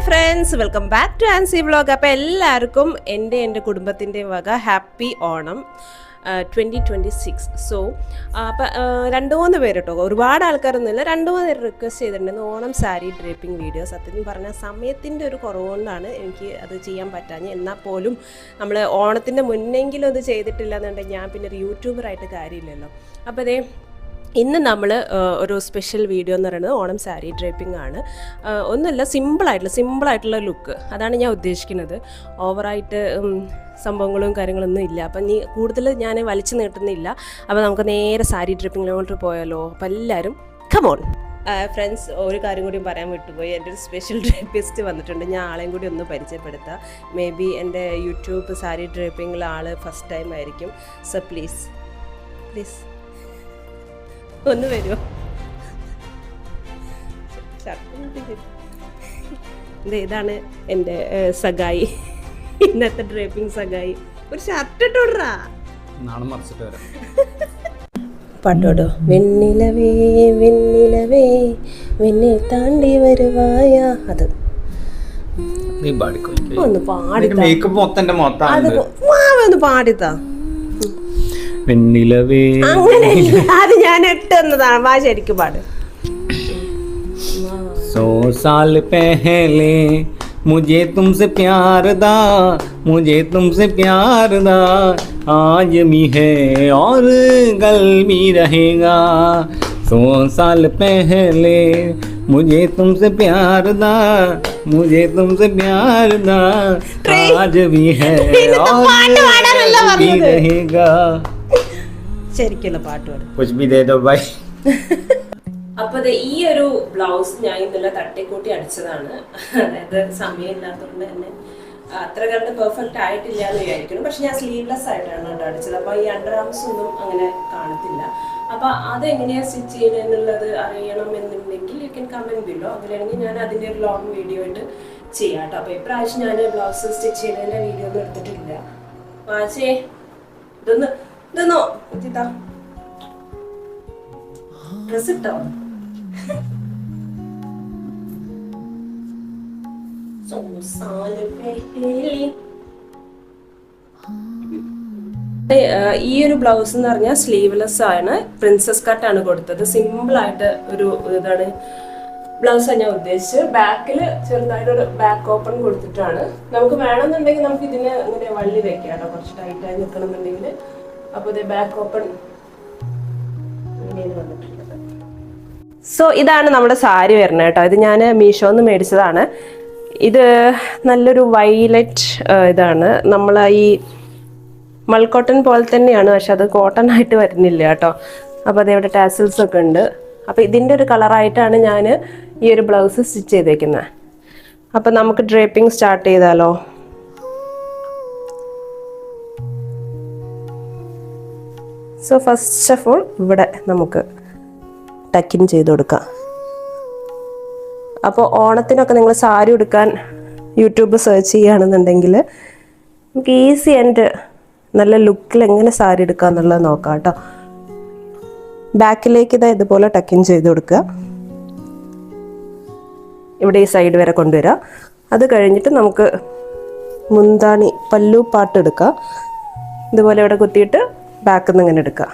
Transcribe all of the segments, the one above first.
Friends, welcome back to Ancy vlog. അപ്പോൾ എല്ലാവർക്കും എൻ്റെ കുടുംബത്തിൻ്റെയും വക ഹാപ്പി ഓണം 2026. സോ അപ്പോൾ 2-3 പേര് കേട്ടോ, ഒരുപാട് ആൾക്കാരൊന്നുമില്ല, 2-3 പേര് റിക്വസ്റ്റ് ചെയ്തിട്ടുണ്ടായിരുന്നു ഓണം സാരി ഡ്രേപ്പിംഗ് വീഡിയോ. സത്യത്തിൽ പറഞ്ഞാൽ സമയത്തിൻ്റെ ഒരു കുറവുകൊണ്ടാണ് എനിക്ക് അത് ചെയ്യാൻ പറ്റാഞ്ഞത്. എന്നാൽ പോലും നമ്മൾ ഓണത്തിൻ്റെ മുന്നെങ്കിലും അത് ചെയ്തിട്ടില്ല എന്നുണ്ടെങ്കിൽ ഞാൻ പിന്നെ ഒരു യൂട്യൂബറായിട്ട് കാര്യമില്ലല്ലോ. അപ്പോൾ അതേ ഇന്ന് നമ്മൾ ഒരു സ്പെഷ്യൽ വീഡിയോ എന്ന് പറയുന്നത് ഓണം സാരി ഡ്രേപ്പിംഗ് ആണ്. ഒന്നുമില്ല, സിമ്പിളായിട്ടുള്ള ലുക്ക്, അതാണ് ഞാൻ ഉദ്ദേശിക്കുന്നത്. ഓവറായിട്ട് സംഭവങ്ങളും കാര്യങ്ങളൊന്നും ഇല്ല. അപ്പം കൂടുതൽ ഞാൻ വലിച്ചു നീട്ടുന്നില്ല. അപ്പോൾ നമുക്ക് നേരെ സാരി ഡ്രേപ്പിങ്ങിലോട്ട് പോയാലോ. അപ്പോൾ എല്ലാവരും കമോൺ. ഫ്രണ്ട്സ്, ഒരു കാര്യം കൂടി പറയാൻ വിട്ടുപോയി. എൻ്റെ ഒരു സ്പെഷ്യൽ ഡ്രേപ്പിസ്റ്റ് വന്നിട്ടുണ്ട്. ഞാൻ ആളെയും കൂടി ഒന്ന് പരിചയപ്പെടുത്താം. മേ ബി എൻ്റെ യൂട്യൂബ് സാരി ഡ്രേപ്പിങ്ങിൽ ആൾ ഫസ്റ്റ് ടൈം ആയിരിക്കും. സോ പ്ലീസ് ഒന്ന് വരുമോ? ഇതാണ് എൻ്റെ സഗായി, ഇന്നത്തെ ഡ്രേപ്പിംഗ് സഗായി. ഒരു ഷർട്ട് ഇട്ടോടാ, പാട്ടോടോ. വെണ്ണിലവേ വെണ്ണിലവേ വെണ്ണി താണ്ടി വരുവായ, അത് ഒന്ന് പാടിത്താ. അങ്ങനെ അത് ഞാൻ ഇട്ടെന്നതാണ്. വാ, ശരിക്കും പാട്. 100 साल पहले मुझे तुमसे प्यार था, मुझे तुमसे प्यार था, आज भी है और कल भी रहेगा. 100 साल पहले मुझे तुमसे प्यार था, मुझे तुमसे प्यार था, आज भी है और कल भी रहेगा. ശരിക്കുള്ള പാട്ട് പാടും. कुछ भी दे दो भाई. അപ്പൊ ഈ ഒരു ബ്ലൗസ് ഞാൻ ഇന്നലെ തട്ടിക്കൂട്ടി അടിച്ചതാണ്. അതായത് സമയമില്ലാത്തതുകൊണ്ട് തന്നെ അത്ര കണ്ട് പെർഫെക്റ്റ് ആയിട്ടില്ല എന്ന് വിചാരിക്കണം. പക്ഷെ ഞാൻ സ്ലീവ്ലെസ് ആയിട്ടാണ് കേട്ടോ അടിച്ചത്. അപ്പൊ ഈ അണ്ടർ ആംസ് ഒന്നും അങ്ങനെ കാണത്തില്ല. അപ്പൊ അതെങ്ങനെയാ സ്റ്റിച്ച് ചെയ്യുന്നത് എന്നുള്ളത് അറിയണം എന്നുണ്ടെങ്കിൽ യു ക്യാൻ കമന്റ് ബിലോ. അങ്ങനെയാണെങ്കിൽ ഞാൻ അതിന്റെ ഒരു ലോങ് വീഡിയോ ആയിട്ട് ചെയ്യാം കേട്ടോ. അപ്പൊ ഇപ്രാവശ്യം ഞാൻ ബ്ലൗസ് സ്റ്റിച്ച് ചെയ്തതിന്റെ വീഡിയോ ഒന്നും എടുത്തിട്ടില്ല. വാച്ചേ, ഇതൊന്നോ കുത്തിത്താ, ഡ്രസ് ഇട്ടോ. ഈ ഒരു ബ്ലൗസ് എന്ന് പറഞ്ഞാൽ സ്ലീവ്ലെസ് ആണ്, പ്രിൻസസ് കട്ടാണ് കൊടുത്തത്. സിമ്പിൾ ആയിട്ട് ഒരു ഇതാണ് ബ്ലൗസാണ് ഞാൻ ഉദ്ദേശിച്ചത്. ബാക്കിൽ ചെറുതായിട്ടൊരു ബാക്ക് ഓപ്പൺ കൊടുത്തിട്ടാണ്. നമുക്ക് വേണമെന്നുണ്ടെങ്കിൽ നമുക്ക് ഇതിന് ഇങ്ങനെ വള്ളി വെക്കാം കേട്ടോ, കുറച്ച് ടൈറ്റായി നിൽക്കണം എന്നുണ്ടെങ്കിൽ. അപ്പോൾ ഇത് ബാക്ക് ഓപ്പൺ ഇങ്ങനെ വന്നിട്ടുണ്ട്. സോ ഇതാണ് നമ്മുടെ സാരി വരുന്നത് കേട്ടോ. ഇത് ഞാൻ മീഷോന്ന് മേടിച്ചതാണ്. ഇത് നല്ലൊരു വയലറ്റ് ഇതാണ്. നമ്മൾ ഈ മൾക്കോട്ടൺ പോലെ തന്നെയാണ്, പക്ഷെ അത് കോട്ടൺ ആയിട്ട് വരുന്നില്ല കേട്ടോ. അപ്പോൾ അതേവിടെ ടാസിൽസ് ഒക്കെ ഉണ്ട്. അപ്പോൾ ഇതിൻ്റെ ഒരു കളറായിട്ടാണ് ഞാൻ ഈ ഒരു ബ്ലൗസ് സ്റ്റിച്ച് ചെയ്തേക്കുന്നത്. അപ്പോൾ നമുക്ക് ഡ്രേപ്പിംഗ് സ്റ്റാർട്ട് ചെയ്താലോ. സോ ഫസ്റ്റ് ഓഫ് ഓൾ ഇവിടെ നമുക്ക് ടക്കിൻ ചെയ്ത് കൊടുക്കാം. അപ്പോൾ ഓണത്തിനൊക്കെ നിങ്ങൾ സാരി ഉടുക്കാൻ യൂട്യൂബ് സെർച്ച് ചെയ്യുകയാണെന്നുണ്ടെങ്കിൽ നമുക്ക് ഈസി ആൻഡ് നല്ല ലുക്കിൽ എങ്ങനെ സാരി എടുക്കുക എന്നുള്ളത് നോക്കാം കേട്ടോ. ബാക്കിലേക്ക് ഇതുപോലെ ടക്കിൻ ചെയ്ത് കൊടുക്കുക. ഇവിടെ ഈ സൈഡ് വരെ കൊണ്ടുവരിക. അത് കഴിഞ്ഞിട്ട് നമുക്ക് മുന്താണി പല്ലു പാട്ട് എടുക്കുക. ഇതുപോലെ ഇവിടെ കുത്തിയിട്ട് ബാക്കിൽ നിന്ന് ഇങ്ങനെ എടുക്കുക.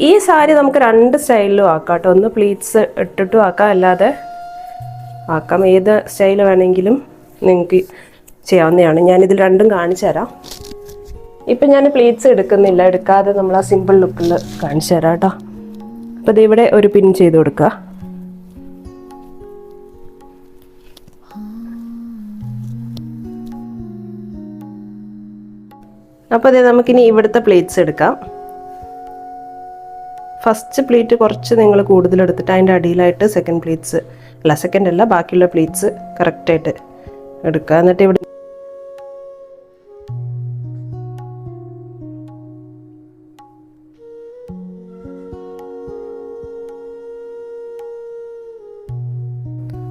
ഈ സാരി നമുക്ക് 2 സ്റ്റൈലിലും ആക്കാം കേട്ടോ. ഒന്ന് പ്ലീറ്റ്സ് ഇട്ടിട്ടും ആക്കാം, അല്ലാതെ ആക്കാം. ഏത് സ്റ്റൈൽ വേണമെങ്കിലും നിങ്ങൾക്ക് ചെയ്യാവുന്നതാണ്. ഞാനിതിൽ രണ്ടും കാണിച്ചു തരാം. ഇപ്പം ഞാൻ പ്ലീറ്റ്സ് എടുക്കാതെ നമ്മൾ ആ സിമ്പിൾ ലുക്കിൽ കാണിച്ചു തരാം കേട്ടോ. അപ്പോൾ ഇതിവിടെ ഒരു പിൻ ചെയ്ത് കൊടുക്കുക. അപ്പോൾ അതേ നമുക്കിനി ഇവിടുത്തെ പ്ലേറ്റ്സ് എടുക്കാം. ഫസ്റ്റ് പ്ലേറ്റ് കുറച്ച് നിങ്ങൾ കൂടുതലെടുത്തിട്ട് അതിൻ്റെ അടിയിലായിട്ട് സെക്കൻഡ് അല്ല ബാക്കിയുള്ള പ്ലേറ്റ്സ് കറക്റ്റായിട്ട് എടുക്കുക. എന്നിട്ട് ഇവിടെ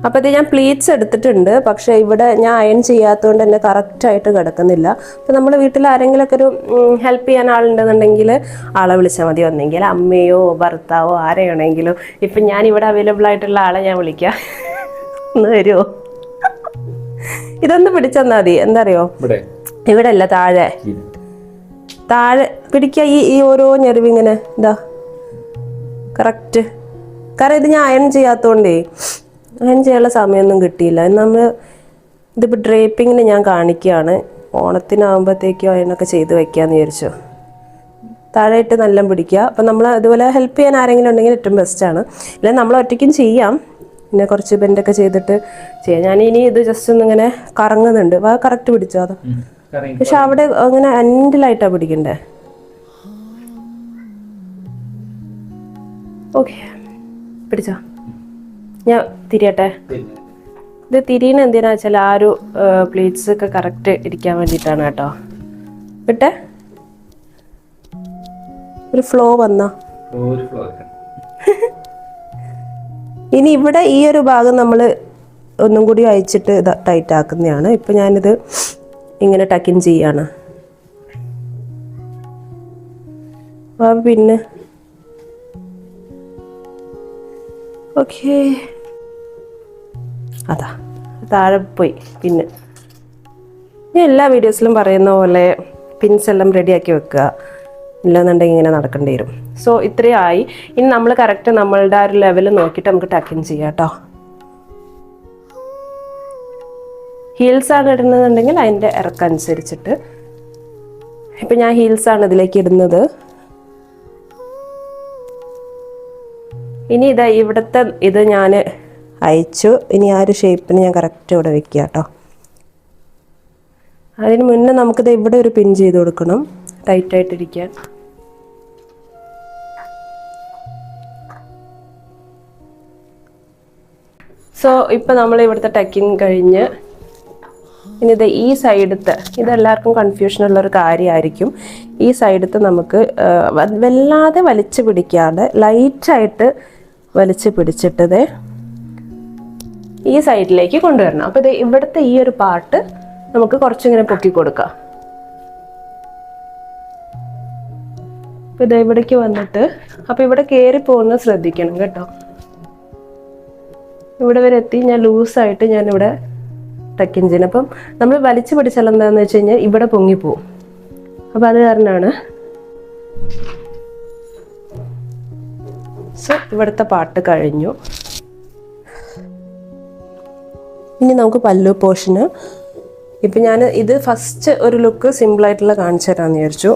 അപ്പോൾ ഇത് ഞാൻ പ്ലീറ്റ്സ് എടുത്തിട്ടുണ്ട്. പക്ഷേ ഇവിടെ ഞാൻ അയൺ ചെയ്യാത്തതുകൊണ്ട് തന്നെ കറക്റ്റായിട്ട് കിടക്കുന്നില്ല. അപ്പോൾ നമ്മൾ വീട്ടിൽ ആരെങ്കിലുമൊക്കെ ഒരു ഹെൽപ്പ് ചെയ്യാൻ ആളുണ്ടെന്നുണ്ടെങ്കിൽ ആളെ വിളിച്ചാൽ മതി. വന്നെങ്കിൽ അമ്മയോ ഭർത്താവോ ആരെയാണെങ്കിലും. ഇപ്പം ഞാൻ ഇവിടെ അവൈലബിൾ ആയിട്ടുള്ള ആളെ ഞാൻ വിളിക്കാം. ഒന്ന് വരുമോ? ഇതൊന്ന് പിടിച്ചെന്നാ മതി. എന്താ അറിയോ, ഇവിടെ അല്ല താഴെ താഴെ പിടിക്കുക. ഈ ഓരോ ഞെറിവിങ്ങനെ ഇതാ കറക്റ്റ്. കാരണം ഇത് ഞാൻ അയൺ ചെയ്യാത്തതുകൊണ്ടേ അയൺ ചെയ്യാനുള്ള സമയമൊന്നും കിട്ടിയില്ല. നമ്മൾ ഇതിപ്പോൾ ഡ്രേപ്പിങ്ങിന് ഞാൻ കാണിക്കുകയാണ്. ഓണത്തിനാകുമ്പോഴത്തേക്കും അയണൊക്കെ ചെയ്ത് വെക്കാമെന്ന് വിചാരിച്ചു. താഴെയിട്ട് നല്ല പിടിക്കുക. അപ്പം നമ്മൾ അതുപോലെ ഹെൽപ്പ് ചെയ്യാൻ ആരെങ്കിലും ഉണ്ടെങ്കിൽ ഏറ്റവും ബെസ്റ്റാണ്. ഇല്ലെങ്കിൽ നമ്മൾ ഒറ്റയ്ക്കും ചെയ്യാം. പിന്നെ കുറച്ച് ബെൻഡൊക്കെ ചെയ്തിട്ട് ചെയ്യാം. ഞാനിനി ഇത് ജസ്റ്റ് ഒന്നിങ്ങനെ കറങ്ങുന്നുണ്ട്. കറക്റ്റ് പിടിച്ചോ അത്. പക്ഷെ അവിടെ അങ്ങനെ എൻഡിലായിട്ടാണ് പിടിക്കണ്ടേ. ഓക്കെ, പിടിച്ചോ. ഞാൻ തിരിയട്ടെ. ഇത് തിരിയണ എന്തിനാ വെച്ചാൽ ആ ഒരു പ്ലേറ്റ്സ് ഒക്കെ കറക്റ്റ് ഇരിക്കാൻ വേണ്ടിയിട്ടാണ് കേട്ടോ. വിട്ടെ, ഒരു ഫ്ലോ വന്ന. ഇനി ഇവിടെ ഈ ഒരു ഭാഗം നമ്മൾ ഒന്നും കൂടി അയച്ചിട്ട് ഇത് ടൈറ്റ് ആക്കുന്നതാണ്. ഇപ്പം ഞാനിത് ഇങ്ങനെ ടക്കിൻ ചെയ്യാണ്. പിന്നെ ഓക്കെ, അതാ താഴെ പോയി. പിന്നെ ഞാൻ എല്ലാ വീഡിയോസിലും പറയുന്ന പോലെ പിൻസ് എല്ലാം റെഡിയാക്കി വെക്കുക. ഇല്ലെന്നുണ്ടെങ്കിൽ ഇങ്ങനെ നടക്കേണ്ടി വരും. സോ ഇത്രയും ആയി. ഇനി നമ്മൾ കറക്റ്റ് നമ്മളുടെ ആ ഒരു ലെവൽ നോക്കിയിട്ട് നമുക്ക് ടക്കിൻ ചെയ്യാം കേട്ടോ. ഹീൽസാണ് ഇടുന്നതെന്നുണ്ടെങ്കിൽ അതിൻ്റെ ഇറക്കനുസരിച്ചിട്ട്. ഇപ്പം ഞാൻ ഹീൽസാണ് ഇതിലേക്ക് ഇടുന്നത്. ഇനി ഇതാ ഇവിടുത്തെ ഇത് ഞാൻ അയച്ചു. ഇനി ആ ഒരു ഷേപ്പിന് ഞാൻ കറക്റ്റ് ഇവിടെ വെക്കുക കേട്ടോ. അതിന് മുന്നേ നമുക്കിത് ഇവിടെ ഒരു പിൻ ചെയ്ത് കൊടുക്കണം, ടൈറ്റായിട്ടിരിക്കാൻ. സോ ഇപ്പം നമ്മൾ ഇവിടുത്തെ ടക്കിങ് കഴിഞ്ഞ് ഇനി ഇത് ഈ സൈഡത്തെ, ഇതെല്ലാവർക്കും കൺഫ്യൂഷനുള്ളൊരു കാര്യമായിരിക്കും. ഈ സൈഡത്തെ നമുക്ക് വല്ലാതെ വലിച്ചു പിടിക്കാതെ ലൈറ്റായിട്ട് വലിച്ചു പിടിച്ചിട്ടത് ഈ സൈഡിലേക്ക് കൊണ്ടുവരണം. അപ്പോൾ ഇത് ഇവിടുത്തെ ഈ ഒരു പാർട്ട് നമുക്ക് കുറച്ചിങ്ങനെ പൊക്കി കൊടുക്കാം. അപ്പോൾ ഇത് ഇവിടേക്ക് വന്നിട്ട്, അപ്പോൾ ഇവിടെ കയറി പോകുന്നത് ശ്രദ്ധിക്കണം കേട്ടോ. ഇവിടെ വരെ എത്തി ഞാൻ ലൂസായിട്ട് ഞാനിവിടെ ടക്കിൻ ചെയ്യുന്നത്. അപ്പം നമ്മൾ വലിച്ചു പിടിച്ചാൽ എന്താണെന്ന് വെച്ച് കഴിഞ്ഞാൽ ഇവിടെ പൊങ്ങിപ്പോവും. അപ്പം അത് കാരണമാണ്. സോ ഇവിടുത്തെ പാട്ട് കഴിഞ്ഞു. ഇനി നമുക്ക് പല്ലു പോർഷന്. ഇപ്പം ഞാൻ ഇത് ഫസ്റ്റ് ഒരു ലുക്ക് സിമ്പിളായിട്ടുള്ള കാണിച്ചു തരാമെന്ന് വിചാരിച്ചു.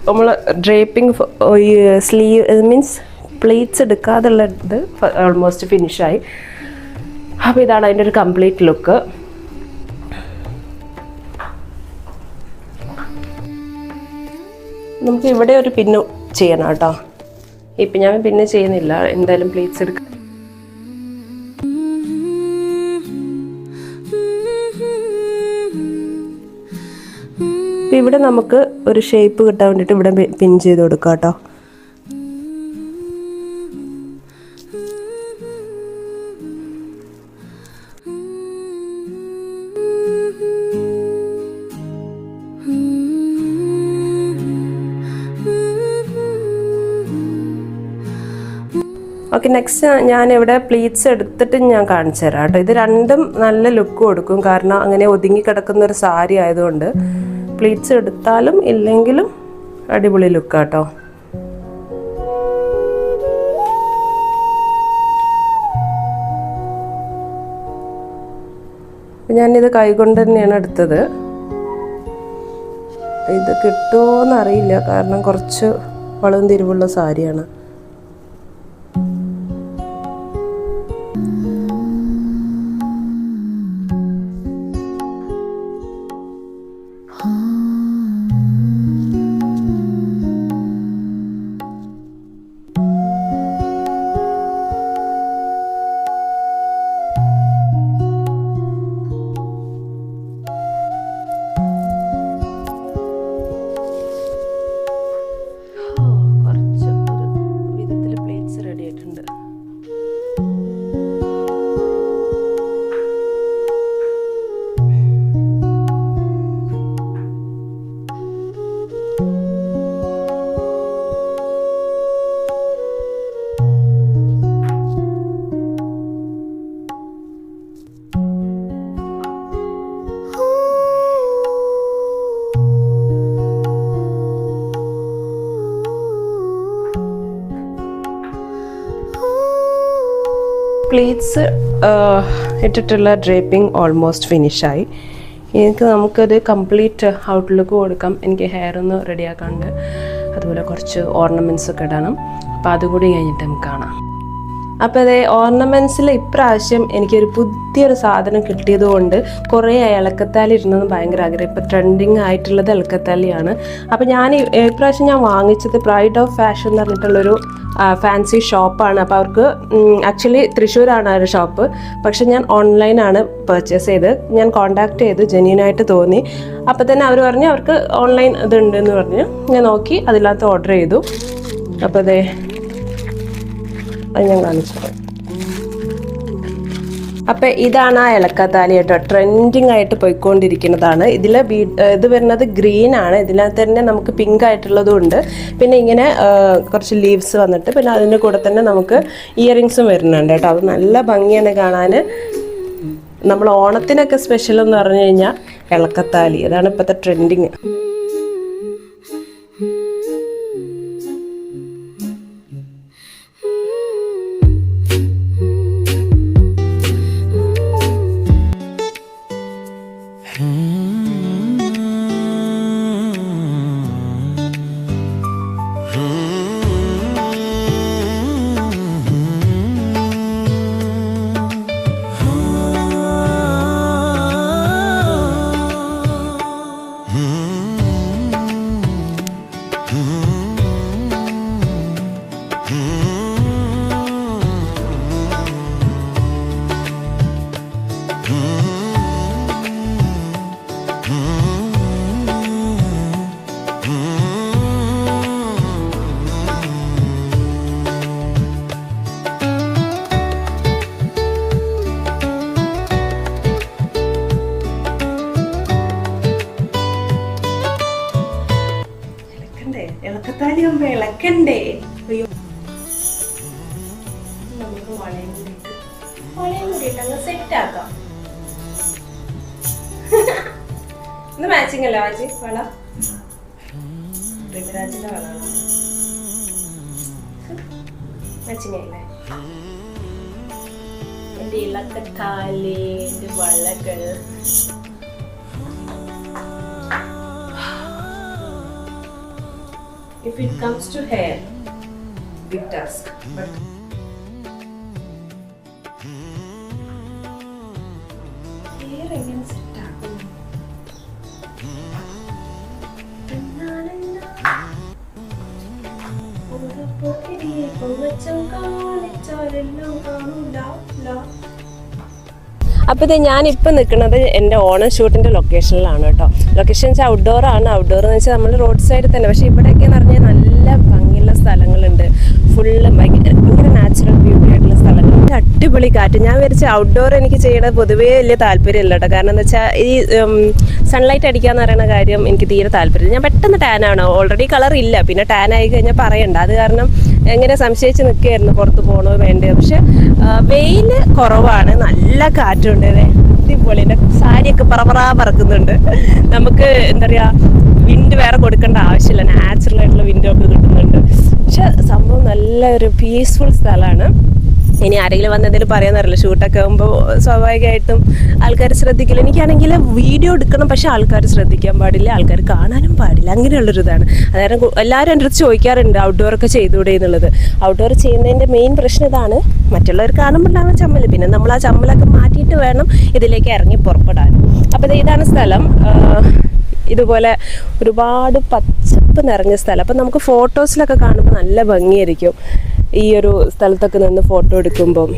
നമ്മൾ ഡ്രേപ്പിംഗ് സ്ലീവ് മീൻസ് പ്ലേറ്റ്സ് എടുക്കാതുള്ള ഇത് ഓൾമോസ്റ്റ് ഫിനിഷായി. അപ്പോൾ ഇതാണ് അതിൻ്റെ ഒരു കംപ്ലീറ്റ് ലുക്ക്. നമുക്ക് ഇവിടെ ഒരു പിന്ന് ചെയ്യണം കേട്ടോ. ഇപ്പം ഞാൻ പിന്നെ ചെയ്യുന്നില്ല, എന്തായാലും പ്ലേറ്റ്സ് എടുക്കാം. ഇവിടെ നമുക്ക് ഒരു ഷേപ്പ് കിട്ടാൻ വേണ്ടിയിട്ട് ഇവിടെ പിൻ ചെയ്ത് കൊടുക്കാം കേട്ടോ. ഓക്കെ, നെക്സ്റ്റ് ഞാനിവിടെ പ്ലീറ്റ്സ് എടുത്തിട്ട് ഞാൻ കാണിച്ചു തരാം കേട്ടോ. ഇത് രണ്ടും നല്ല ലുക്ക് കൊടുക്കും. കാരണം അങ്ങനെ ഒതുങ്ങി കിടക്കുന്ന ഒരു സാരി ആയതുകൊണ്ട് പ്ലീറ്റ്സ് എടുത്താലും ഇല്ലെങ്കിലും അടിപൊളി ലുക്കാട്ടോ. ഞാനിത് കൈകൊണ്ട് തന്നെയാണ് എടുത്തത്. ഇത് കിട്ടുമോയെന്ന് അറിയില്ല, കാരണം കുറച്ച് വളവും തിരിവുള്ള സാരിയാണ്. പ്ലീറ്റ്സ് ഇട്ടിട്ടുള്ള ഡ്രേപ്പിംഗ് ഓൾമോസ്റ്റ് ഫിനിഷായി. നമുക്കത് കംപ്ലീറ്റ് ഔട്ട്ലുക്ക് കൊടുക്കാം. എനിക്ക് ഹെയർ ഒന്ന് റെഡിയാക്കാണ്ട്, അതുപോലെ കുറച്ച് ഓർണമെൻറ്റ്സ് ഒക്കെ ഇടണം. അപ്പോൾ അതുകൂടി കഴിഞ്ഞിട്ട് നമുക്ക് കാണാം. അപ്പോൾ അതേ ഓർണമെൻറ്റ്സിൽ ഇപ്രാവശ്യം എനിക്കൊരു പുതിയൊരു സാധനം കിട്ടിയതുകൊണ്ട് കുറേ ഇളക്കത്താലി ഇരുന്നത് ഭയങ്കര ആഗ്രഹം. ഇപ്പോൾ ട്രെൻഡിങ് ആയിട്ടുള്ളത് ഇളക്കത്താലിയാണ്. അപ്പോൾ ഇപ്രാവശ്യം ഞാൻ വാങ്ങിച്ചത് പ്രൈഡ് ഓഫ് ഫാഷൻ എന്ന് പറഞ്ഞിട്ടുള്ളൊരു ഫാൻസി ഷോപ്പാണ്. അപ്പോൾ അവർക്ക് ആക്ച്വലി തൃശ്ശൂരാണ് ആ ഒരു ഷോപ്പ്. പക്ഷെ ഞാൻ ഓൺലൈനാണ് പർച്ചേസ് ചെയ്ത്. ഞാൻ കോൺടാക്ട് ചെയ്തു, ജെന്യൂനായിട്ട് തോന്നി. അപ്പോൾ തന്നെ അവർ പറഞ്ഞു അവർക്ക് ഓൺലൈൻ ഇതുണ്ടെന്ന് പറഞ്ഞ് ഞാൻ നോക്കി, അതിനകത്ത് ഓർഡർ ചെയ്തു. അപ്പോൾ അതേ അത് ഞാൻ കാണിച്ചു. അപ്പം ഇതാണ് ആ ഇളക്കാത്താലി കേട്ടോ, ട്രെൻഡിങ് ആയിട്ട് പോയിക്കൊണ്ടിരിക്കുന്നതാണ്. ഇത് വരുന്നത് ഗ്രീൻ ആണ്. ഇതിനകത്ത് തന്നെ നമുക്ക് പിങ്ക് ആയിട്ടുള്ളതും ഉണ്ട്. പിന്നെ ഇങ്ങനെ കുറച്ച് ലീവ്സ് വന്നിട്ട് പിന്നെ അതിൻ്റെ കൂടെ തന്നെ നമുക്ക് ഇയറിങ്സും വരുന്നുണ്ട് കേട്ടോ. അത് നല്ല ഭംഗിയാണ് കാണാൻ. നമ്മൾ ഓണത്തിനൊക്കെ സ്പെഷ്യൽ എന്ന് പറഞ്ഞു കഴിഞ്ഞാൽ ഇളക്കത്താലി, അതാണ് ഇപ്പോഴത്തെ ട്രെൻഡിങ്. ഇളക്കത്താലി ആകുമ്പോ ഇളക്കണ്ടേ? അയ്യോ, നമുക്ക് വളയും കൂടിയിട്ട് അങ്ങ് സെറ്റ് ആക്കാം. ഇന്ന് മാച്ചിങ് അല്ലേ വാജി വള? ഋതുരാജിന്റെ വളമാണ് മാച്ചിങ് ആയില്ലേ? എന്റെ ഇളക്കത്താലി, എന്റെ വളകൾ. If it comes to hair, big task. But hair again set ആക്കും. അപ്പോൾ ഇത് ഞാനിപ്പോൾ നിൽക്കുന്നത് എൻ്റെ ഓണം ഷൂട്ടിൻ്റെ ലൊക്കേഷനിലാണ് കേട്ടോ. ലൊക്കേഷൻ വെച്ചാൽ ഔട്ട്ഡോർ ആണ്. ഔട്ട്ഡോർ എന്ന് വെച്ചാൽ നമ്മൾ റോഡ് സൈഡിൽ തന്നെ. പക്ഷേ ഇവിടെയൊക്കെയെന്ന് പറഞ്ഞാൽ നല്ല ഭംഗിയുള്ള സ്ഥലങ്ങളുണ്ട്. ഫുള്ള് ഭയങ്കര നാച്ചുറൽ ബ്യൂട്ടി ആയിട്ടുള്ള സ്ഥലങ്ങളുണ്ട്. അടിപൊളി കാറ്റ്. ഞാൻ വിചാരിച്ച ഔട്ട്ഡോർ എനിക്ക് ചെയ്യണത് പൊതുവേ വലിയ താല്പര്യമില്ല കേട്ടോ. കാരണം എന്താ വെച്ചാൽ ഈ സൺലൈറ്റ് അടിക്കാന്ന് പറയുന്ന കാര്യം എനിക്ക് തീരെ താല്പര്യമില്ല. ഞാൻ പെട്ടെന്ന് ടാനാണ്. ഓൾറെഡി കളർ ഇല്ല, പിന്നെ ടാൻ ആയി കഴിഞ്ഞാൽ പറയണ്ട. അത് കാരണം എങ്ങനെ സംശയിച്ച് നിൽക്കുകയായിരുന്നു പുറത്ത് പോകണോ വേണ്ടത്. പക്ഷെ വെയിൽ കുറവാണ്, നല്ല കാറ്റുണ്ട്. അടിപൊളി. എൻ്റെ സാരിയൊക്കെ പറപറാ പറക്കുന്നുണ്ട്. നമുക്ക് എന്താ പറയുക, വിൻഡ് വേറെ കൊടുക്കേണ്ട ആവശ്യമില്ല, നാച്ചുറൽ ആയിട്ടുള്ള വിൻഡൊക്കെ കിട്ടുന്നുണ്ട്. പക്ഷെ സംഭവം നല്ലൊരു പീസ്ഫുൾ സ്ഥലമാണ്. ഇനി ആരെങ്കിലും വന്ന് എന്തെങ്കിലും പറയാന്നറിയില്ല. ഷൂട്ടൊക്കെ ആകുമ്പോൾ സ്വാഭാവികമായിട്ടും ആൾക്കാർ ശ്രദ്ധിക്കില്ല. എനിക്കാണെങ്കിൽ വീഡിയോ എടുക്കണം, പക്ഷെ ആൾക്കാർ ശ്രദ്ധിക്കാൻ പാടില്ല, ആൾക്കാർ കാണാനും പാടില്ല, അങ്ങനെയുള്ളൊരു ഇതാണ്. അതായത് എല്ലാവരും എൻ്റെ അടുത്ത് ചോദിക്കാറുണ്ട് ഔട്ട്ഡോറൊക്കെ ചെയ്തുകൂടെ എന്നുള്ളത്. ഔട്ട്ഡോർ ചെയ്യുന്നതിൻ്റെ മെയിൻ പ്രശ്നം ഇതാണ്, മറ്റുള്ളവർ കാണുമ്പോഴാണ് ചമ്മൽ. പിന്നെ നമ്മൾ ആ ചമ്മലൊക്കെ മാറ്റിയിട്ട് വേണം ഇതിലേക്ക് ഇറങ്ങി പുറപ്പെടാൻ. അപ്പോൾ ഇതാണ് സ്ഥലം. ഇതുപോലെ ഒരുപാട് പച്ചപ്പ് നിറഞ്ഞ സ്ഥലം. അപ്പം നമുക്ക് ഫോട്ടോസിലൊക്കെ കാണുമ്പോൾ നല്ല ഭംഗിയായിരിക്കും ഈ ഒരു സ്ഥലത്തൊക്കെ നിന്ന് ഫോട്ടോ എടുക്കുമ്പം.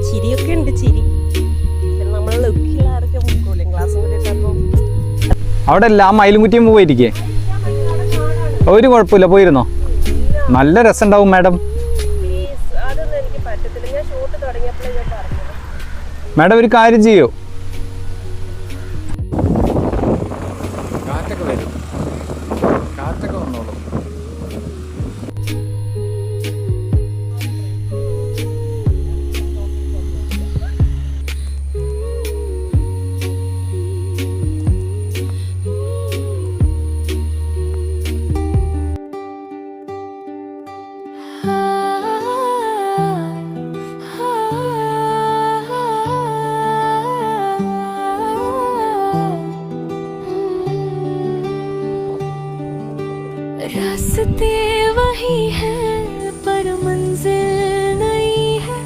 ചിരിയൊക്കെ ഉണ്ട്, ചിരി. നമ്മൾ ലുക്കിലാരൊക്കെ മുക്കൂലേ ക്ലാസ് കൂടിയിട്ടപ്പോൾ. അവിടെ അല്ല, ആ മയിലുംകുറ്റിയും പോയിരിക്കേ. ഒരു കുഴപ്പമില്ല, പോയിരുന്നോ? നല്ല രസമുണ്ടാവും മാഡം. മാഡം ഒരു കാര്യം ചെയ്യോ, കാറ്റൊക്കെ रास्ते वही हैं पर मंजिल नई है,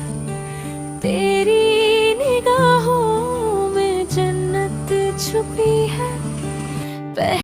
तेरी निगाहों में जन्नत छुपी है।